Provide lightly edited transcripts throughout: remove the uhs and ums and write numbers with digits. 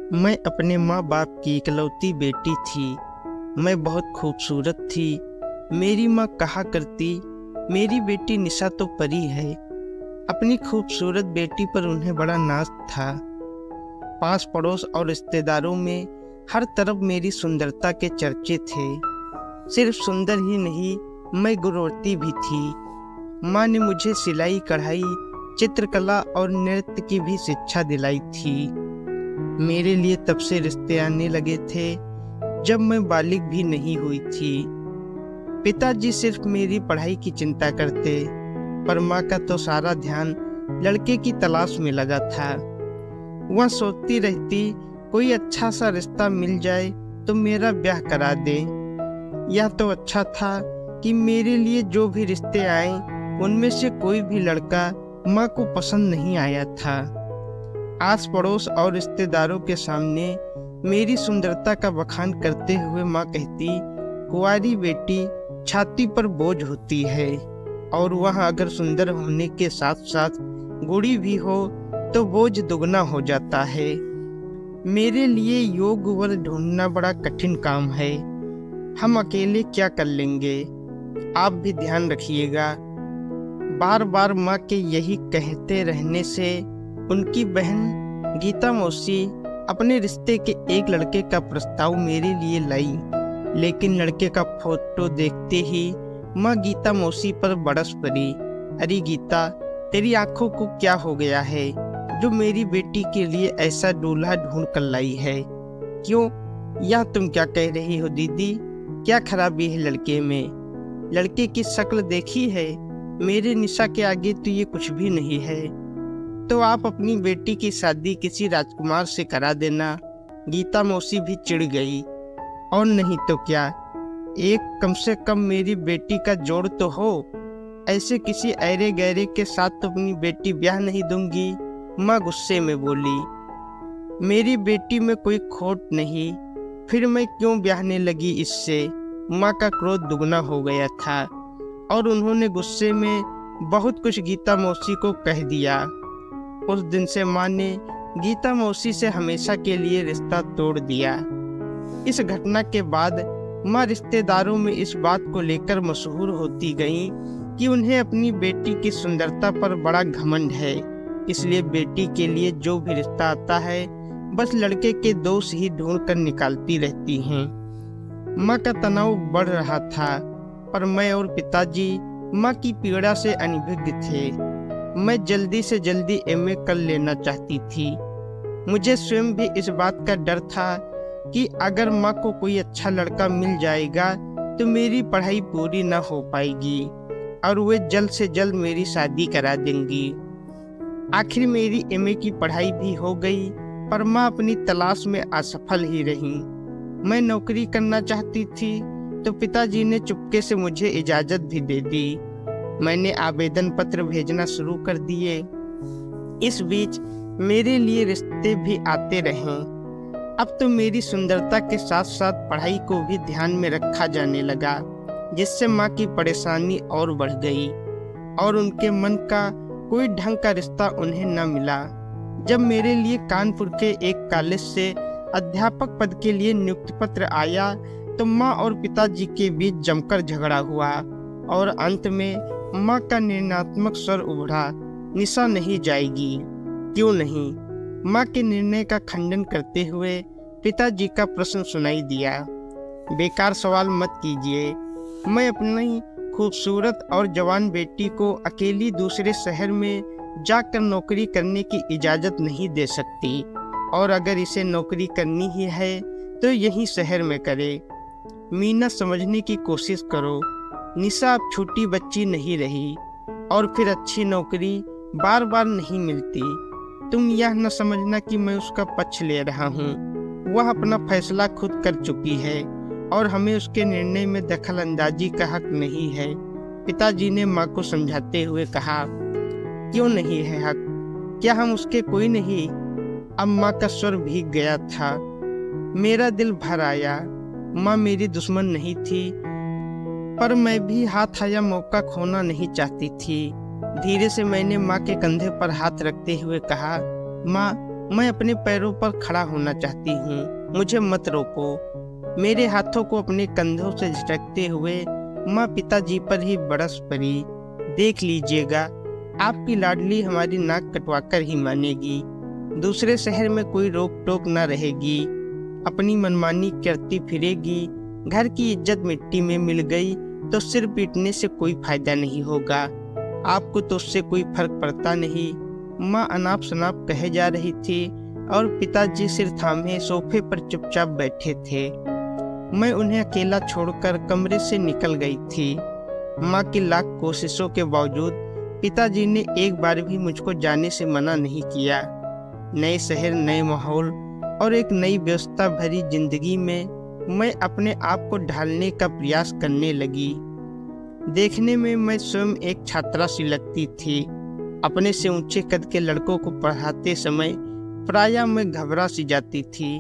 मैं अपने माँ बाप की इकलौती बेटी थी। मैं बहुत खूबसूरत थी। मेरी माँ कहा करती, मेरी बेटी निशा तो परी है। अपनी खूबसूरत बेटी पर उन्हें बड़ा नाज था। पास पड़ोस और रिश्तेदारों में हर तरफ मेरी सुंदरता के चर्चे थे। सिर्फ सुंदर ही नहीं, मैं गुणवती भी थी। माँ ने मुझे सिलाई कढ़ाई, चित्रकला और नृत्य की भी शिक्षा दिलाई थी। मेरे लिए तब से रिश्ते आने लगे थे जब मैं बालिग भी नहीं हुई थी। पिताजी सिर्फ मेरी पढ़ाई की चिंता करते, पर माँ का तो सारा ध्यान लड़के की तलाश में लगा था। वह सोचती रहती, कोई अच्छा सा रिश्ता मिल जाए तो मेरा ब्याह करा दे। यह तो अच्छा था कि मेरे लिए जो भी रिश्ते आए उनमें से कोई भी लड़का माँ को पसंद नहीं आया था। आस पड़ोस और रिश्तेदारों के सामने मेरी सुंदरता का बखान करते हुए माँ कहती, कुंवारी बेटी छाती पर बोझ होती है, और वह अगर सुंदर होने के साथ साथ बूढ़ी भी हो तो बोझ दुगना हो जाता है। मेरे लिए योग्य वर ढूंढना बड़ा कठिन काम है। हम अकेले क्या कर लेंगे, आप भी ध्यान रखिएगा। बार बार माँ के यही कहते रहने से उनकी बहन गीता मौसी अपने रिश्ते के एक लड़के का प्रस्ताव मेरे लिए लाई। लेकिन लड़के का फोटो देखते ही माँ गीता मौसी पर बरस पड़ी। अरे गीता, तेरी आंखों को क्या हो गया है जो मेरी बेटी के लिए ऐसा दूल्हा ढूंढ कर लाई है? क्यों, यह तुम क्या कह रही हो दीदी? क्या खराबी है लड़के में? लड़के की शक्ल देखी है? मेरे निशा के आगे तो ये कुछ भी नहीं है। तो आप अपनी बेटी की शादी किसी राजकुमार से करा देना। गीता मौसी भी चिढ़ गई। और नहीं तो क्या, एक कम से कम मेरी बेटी का जोड़ तो हो। ऐसे किसी ऐरे गैरे के साथ तो अपनी बेटी ब्याह नहीं दूंगी। माँ गुस्से में बोली, मेरी बेटी में कोई खोट नहीं, फिर मैं क्यों ब्याहने लगी इससे? माँ का क्रोध दुगना हो गया था और उन्होंने गुस्से में बहुत कुछ गीता मौसी को कह दिया। उस दिन से माँ ने गीता मौसी से हमेशा के लिए रिश्ता तोड़ दिया। इस घटना के बाद माँ रिश्तेदारों में इस बात को लेकर मशहूर होती गई कि उन्हें अपनी बेटी की सुंदरता पर बड़ा घमंड है। इसलिए बेटी के लिए जो भी रिश्ता आता है बस लड़के के दोष ही ढूंढ कर निकालती रहती हैं। माँ का तनाव बढ़ रहा था, पर मैं और पिताजी माँ की पीड़ा से अनभिज्ञ थे। मैं जल्दी से जल्दी एमए कर लेना चाहती थी। मुझे स्वयं भी इस बात का डर था कि अगर माँ को कोई अच्छा लड़का मिल जाएगा तो मेरी पढ़ाई पूरी ना हो पाएगी और वे जल्द से जल्द मेरी शादी करा देंगी। आखिर मेरी एमए की पढ़ाई भी हो गई, पर माँ अपनी तलाश में असफल ही रही। मैं नौकरी करना चाहती थी तो पिताजी ने चुपके से मुझे इजाज़त भी दे दी। मैंने आवेदन पत्र भेजना शुरू कर दिए। इस बीच मेरे लिए रिश्ते भी आते रहे। अब तो मेरी सुंदरता के साथ साथ पढ़ाई को भी ध्यान में रखा जाने लगा, जिससे माँ की परेशानी और बढ़ गई और उनके मन का कोई ढंग का रिश्ता उन्हें न मिला। जब मेरे लिए कानपुर के एक कॉलेज से अध्यापक पद के लिए नियुक्ति पत्र आया तो माँ और पिताजी के बीच जमकर झगड़ा हुआ और अंत में माँ का निर्णयात्मक स्वर उभरा, निशा नहीं जाएगी। क्यों नहीं? माँ के निर्णय का खंडन करते हुए पिताजी का प्रश्न सुनाई दिया, बेकार सवाल मत कीजिए। मैं अपनी खूबसूरत और जवान बेटी को अकेली दूसरे शहर में जाकर नौकरी करने की इजाज़त नहीं दे सकती, और अगर इसे नौकरी करनी ही है तो यहीं शहर में करे। मीना, समझने की कोशिश करो। निशा अब छोटी बच्ची नहीं रही, और फिर अच्छी नौकरी बार बार नहीं मिलती। तुम यह न समझना कि मैं उसका पक्ष ले रहा हूँ। वह अपना फैसला खुद कर चुकी है और हमें उसके निर्णय में दखल अंदाजी का हक नहीं है। पिताजी ने माँ को समझाते हुए कहा, क्यों नहीं है हक? क्या हम उसके कोई नहीं? अब माँ का स्वर भीग गया था। मेरा दिल भर आया। माँ मेरी दुश्मन नहीं थी, पर मैं भी हाथ आया मौका खोना नहीं चाहती थी। धीरे से मैंने माँ के कंधे पर हाथ रखते हुए कहा, माँ, मैं अपने पैरों पर खड़ा होना चाहती हूँ, मुझे मत रोको। मेरे हाथों को अपने कंधों से झटकते हुए माँ पिताजी पर ही बरस पड़ी। देख लीजिएगा, आपकी लाडली हमारी नाक कटवाकर ही मानेगी। दूसरे शहर में कोई रोक टोक न रहेगी, अपनी मनमानी करती फिरेगी। घर की इज्जत मिट्टी में मिल गई तो सिर पीटने से कोई फायदा नहीं होगा। आपको तो उससे कोई फर्क पड़ता नहीं। माँ अनाप शनाप कहे जा रही थी और पिताजी सिर थामे सोफे पर चुपचाप बैठे थे। मैं उन्हें अकेला छोड़कर कमरे से निकल गई थी। माँ की लाख कोशिशों के बावजूद पिताजी ने एक बार भी मुझको जाने से मना नहीं किया। नए शहर, नए माहौल और एक नई व्यवस्था भरी जिंदगी में मैं अपने आप को ढालने का प्रयास करने लगी। देखने में मैं स्वयं एक छात्रा सी लगती थी। अपने से ऊंचे कद के लड़कों को पढ़ाते समय प्रायः मैं घबरा सी जाती थी।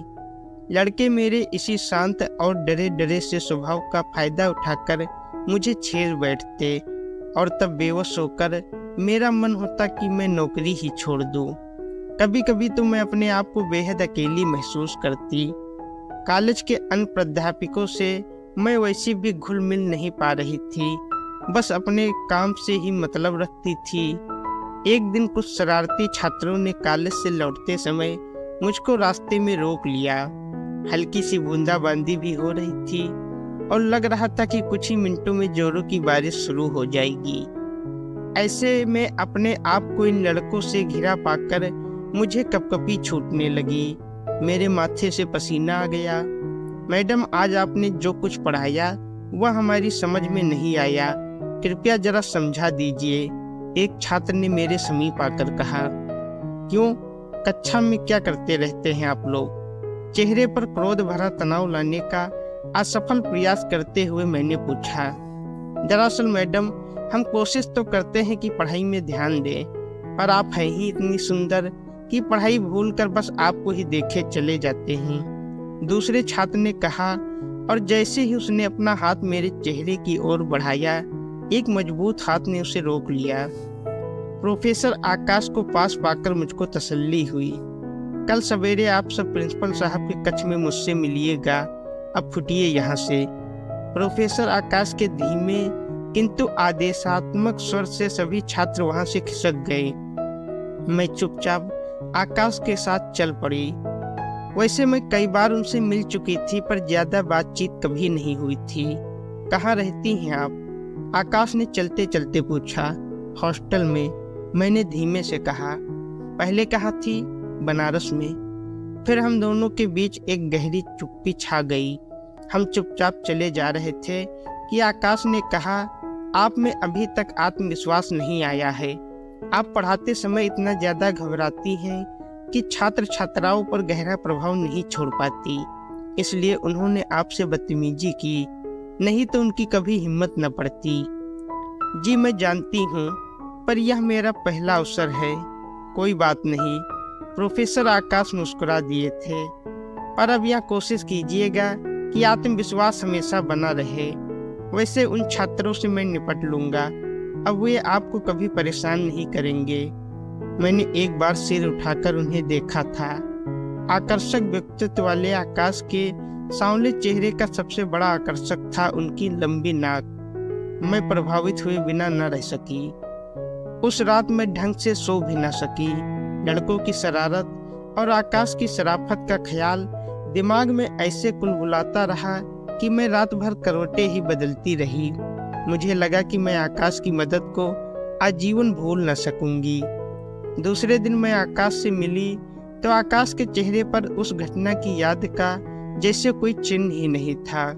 लड़के मेरे इसी शांत और डरे डरे से स्वभाव का फायदा उठाकर मुझे छेड़ बैठते और तब बेवश होकर मेरा मन होता कि मैं नौकरी ही छोड़ दूं। कभी कभी तो मैं अपने आप को बेहद अकेली महसूस करती। कॉलेज के अन्य प्राध्यापकों से मैं वैसे भी घुल मिल नहीं पा रही थी, बस अपने काम से ही मतलब रखती थी। एक दिन कुछ शरारती छात्रों ने कॉलेज से लौटते समय मुझको रास्ते में रोक लिया। हल्की सी बूंदाबांदी भी हो रही थी और लग रहा था कि कुछ ही मिनटों में जोरों की बारिश शुरू हो जाएगी। ऐसे में अपने आप को इन लड़कों से घिरा पाकर मुझे कपकपी छूटने लगी। मेरे माथे से पसीना आ गया। मैडम, आज आपने जो कुछ पढ़ाया वह हमारी समझ में नहीं आया, कृपया जरा समझा दीजिए, एक छात्र ने मेरे समीप आकर कहा। क्यों, कक्षा में क्या करते रहते हैं आप लोग? चेहरे पर क्रोध भरा तनाव लाने का असफल प्रयास करते हुए मैंने पूछा। दरअसल मैडम, हम कोशिश तो करते हैं कि पढ़ाई में ध्यान दें, पर आप हैं ही इतनी सुंदर कि पढ़ाई भूलकर बस आपको ही देखे चले जाते हैं, दूसरे छात्र ने कहा। और जैसे ही उसने अपना हाथ मेरे चेहरे की ओर बढ़ाया, एक मजबूत हाथ ने उसे रोक लिया। प्रोफेसर आकाश को पास पाकर मुझको तसल्ली हुई। कल सवेरे आप सब प्रिंसिपल साहब के कक्ष में मुझसे मिलिएगा, अब फुटिए यहाँ से। प्रोफेसर आकाश के धीमे किंतु आदेशात्मक स्वर से सभी छात्र वहां से खिसक गए। मैं चुपचाप आकाश के साथ चल पड़ी। वैसे मैं कई बार उनसे मिल चुकी थी, पर ज्यादा बातचीत कभी नहीं हुई थी। कहाँ रहती हैं आप? आकाश ने चलते चलते पूछा। हॉस्टल में, मैंने धीमे से कहा। पहले कहाँ थी? बनारस में। फिर हम दोनों के बीच एक गहरी चुप्पी छा गई। हम चुपचाप चले जा रहे थे कि आकाश ने कहा, आप में अभी तक आत्मविश्वास नहीं आया है। आप पढ़ाते समय इतना ज्यादा घबराती हैं कि छात्र छात्राओं पर गहरा प्रभाव नहीं छोड़ पाती, इसलिए उन्होंने आपसे बदतमीजी की, नहीं तो उनकी कभी हिम्मत न पड़ती। जी मैं जानती हूँ, पर यह मेरा पहला अवसर है। कोई बात नहीं। प्रोफेसर आकाश मुस्कुरा दिए थे। पर अब यह कोशिश कीजिएगा कि आत्मविश्वास हमेशा बना रहे। वैसे उन छात्रों से मैं निपट लूंगा, अब वे आपको कभी परेशान नहीं करेंगे। मैंने एक बार सिर उठाकर उन्हें देखा था। आकर्षक व्यक्तित्व वाले आकाश के सांवले चेहरे का सबसे बड़ा आकर्षक था उनकी लंबी नाक। मैं प्रभावित हुए बिना न रह सकी। उस रात मैं ढंग से सो भी न सकी। लड़कों की शरारत और आकाश की शराफत का ख्याल दिमाग में ऐसे कुलबुलाता रहा कि मैं रात भर करवटें ही बदलती रही। मुझे लगा कि मैं आकाश की मदद को आजीवन भूल न सकूंगी। दूसरे दिन मैं आकाश से मिली तो आकाश के चेहरे पर उस घटना की याद का जैसे कोई चिन्ह ही नहीं था।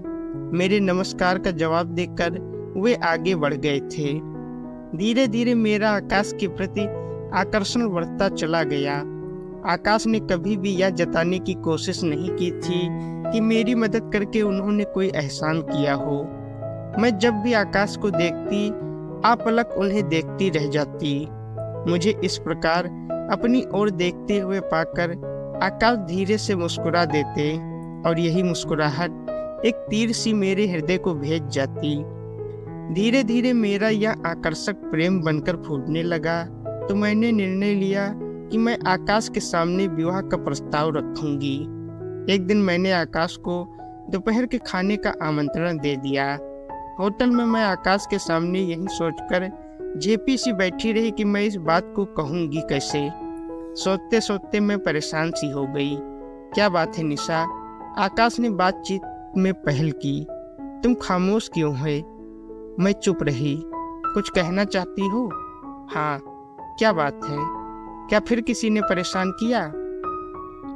मेरे नमस्कार का जवाब देकर वे आगे बढ़ गए थे। धीरे धीरे मेरा आकाश के प्रति आकर्षण बढ़ता चला गया। आकाश ने कभी भी यह जताने की कोशिश नहीं की थी कि मेरी मदद करके उन्होंने कोई एहसान किया हो। मैं जब भी आकाश को देखती, आपलक उन्हें देखती रह जाती। मुझे इस प्रकार अपनी ओर देखते हुए पाकर आकाश धीरे से मुस्कुरा देते और यही मुस्कुराहट एक तीर सी मेरे हृदय को भेद जाती। धीरे धीरे मेरा यह आकर्षक प्रेम बनकर फूटने लगा तो मैंने निर्णय लिया कि मैं आकाश के सामने विवाह का प्रस्ताव रखूंगी। एक दिन मैंने आकाश को दोपहर के खाने का आमंत्रण दे दिया। होटल में मैं आकाश के सामने यही सोचकर झेपी सी बैठी रही कि मैं इस बात को कहूंगी कैसे। सोचते सोचते मैं परेशान सी हो गई। क्या बात है निशा? आकाश ने बातचीत में पहल की। तुम खामोश क्यों है? मैं चुप रही। कुछ कहना चाहती हो? हाँ। क्या बात है? क्या फिर किसी ने परेशान किया?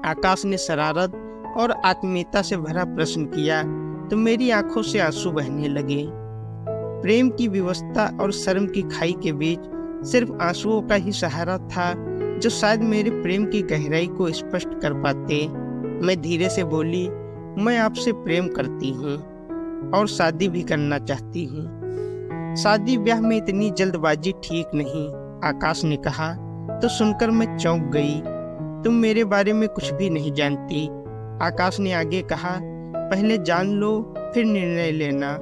आकाश ने शरारत और आत्मीयता से भरा प्रश्न किया तो मेरी आंखों से आंसू बहने लगे। प्रेम की विवशता और शर्म की खाई के बीच सिर्फ आंसुओं का ही सहारा था जो शायद मेरे प्रेम की गहराई को स्पष्ट कर पाते। मैं धीरे से बोली, मैं आपसे प्रेम करती हूँ और शादी भी करना चाहती हूँ। शादी ब्याह में इतनी जल्दबाजी ठीक नहीं, आकाश ने कहा। तो सुनकर मैं चौंक गई। तुम मेरे बारे में कुछ भी नहीं जानती, आकाश ने आगे कहा। पहले जान लो फिर निर्णय लेना।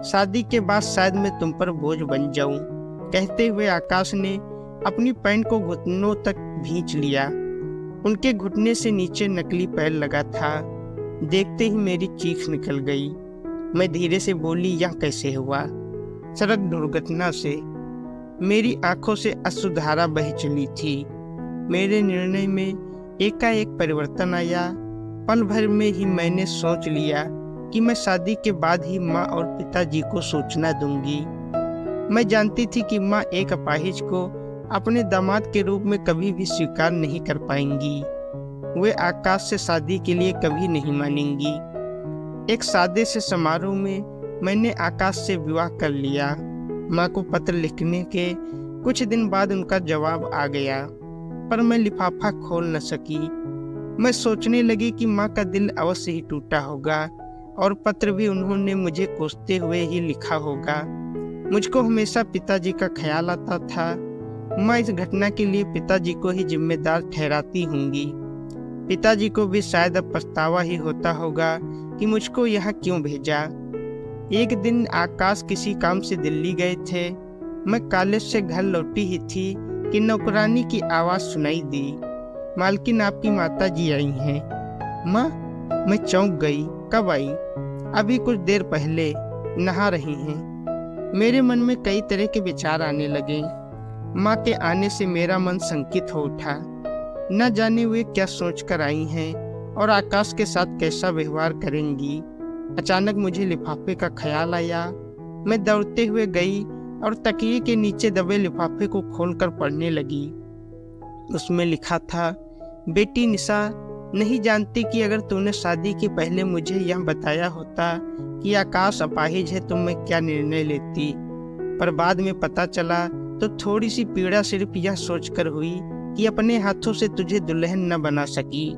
शादी के बाद शायद मैं तुम पर बोझ बन जाऊं। कहते हुए आकाश ने अपनी पैंट को घुटनों तक भींच लिया। उनके घुटने से नीचे नकली पैर लगा था। देखते ही मेरी चीख निकल गई। मैं धीरे से बोली, यह कैसे हुआ? सड़क दुर्घटना से। मेरी आंखों से अश्रुधारा बह चली थी। मेरे निर्णय में एकाएक परिवर्तन आया। पल भर में ही मैंने सोच लिया कि मैं शादी के बाद ही माँ और पिताजी को सूचना दूंगी। मैं जानती थी कि माँ एक अपाहिज को अपने दामाद के रूप में कभी भी स्वीकार नहीं कर पाएंगी। वे आकाश से शादी के लिए कभी नहीं मानेंगी। एक सादे से समारोह में मैंने आकाश से विवाह कर लिया। माँ को पत्र लिखने के कुछ दिन बाद उनका जवाब आ गया, पर मैं लिफाफा खोल न सकी। मैं सोचने लगी कि माँ का दिल अवश्य ही टूटा होगा और पत्र भी उन्होंने मुझे कोसते हुए ही लिखा होगा। मुझको हमेशा पिताजी का ख्याल आता था। माँ इस घटना के लिए पिताजी को ही जिम्मेदार ठहराती होंगी। पिताजी को भी शायद अब पछतावा ही होता होगा कि मुझको यहाँ क्यों भेजा। एक दिन आकाश किसी काम से दिल्ली गए थे। मैं कॉलेज से घर लौटी ही थी कि नौकरानी की आवाज़ सुनाई दी, मालकिन आपकी माताजी आई हैं। माँ, मैं चौंक गई। कब आई? अभी कुछ देर पहले, नहा रही हैं। मेरे मन में कई तरह के विचार आने लगे। माँ के आने से मेरा मन शंकित हो उठा। न जाने वे क्या सोचकर आई हैं और आकाश के साथ कैसा व्यवहार करेंगी। अचानक मुझे लिफाफे का ख्याल आया। मैं दौड़ते हुए गई और तकिए के नीचे दबे लिफाफे को खोलकर पढ़ने लगी। उसमें लिखा था, बेटी निशा, नहीं जानती कि अगर तूने शादी के पहले मुझे यह बताया होता कि आकाश अपाहिज है तो मैं क्या निर्णय लेती। पर बाद में पता चला तो थोड़ी सी पीड़ा सिर्फ यह सोचकर हुई कि अपने हाथों से तुझे दुल्हन न बना सकी।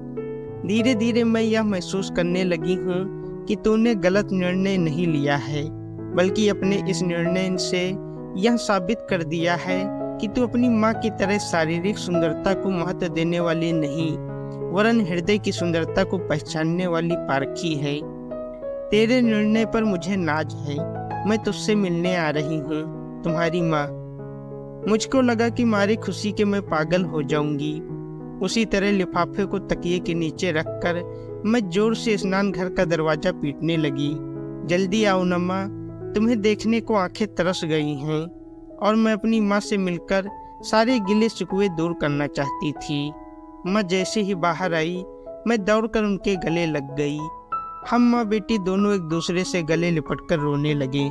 धीरे धीरे मैं यह महसूस करने लगी हूँ कि तूने गलत निर्णय नहीं लिया है, बल्कि अपने इस निर्णय से यह साबित कर दिया है कि तू अपनी माँ की तरह शारीरिक सुंदरता को महत्व देने वाली नहीं, वरन हृदय की सुंदरता को पहचानने वाली पारखी है। तेरे निर्णय पर मुझे नाज है। मैं तुझसे मिलने आ रही हूँ, तुम्हारी माँ। मुझको लगा कि मारी खुशी के मैं पागल हो जाऊंगी। उसी तरह लिफाफे को तकिए के नीचे रखकर मैं जोर से स्नान घर का दरवाजा पीटने लगी। जल्दी आओ न माँ, तुम्हें देखने को आंखें तरस गई हैं। और मैं अपनी माँ से मिलकर सारे गिले शिकवे दूर करना चाहती थी। माँ जैसे ही बाहर आई, मैं दौड़कर उनके गले लग गई। हम माँ बेटी दोनों एक दूसरे से गले लिपटकर रोने लगे।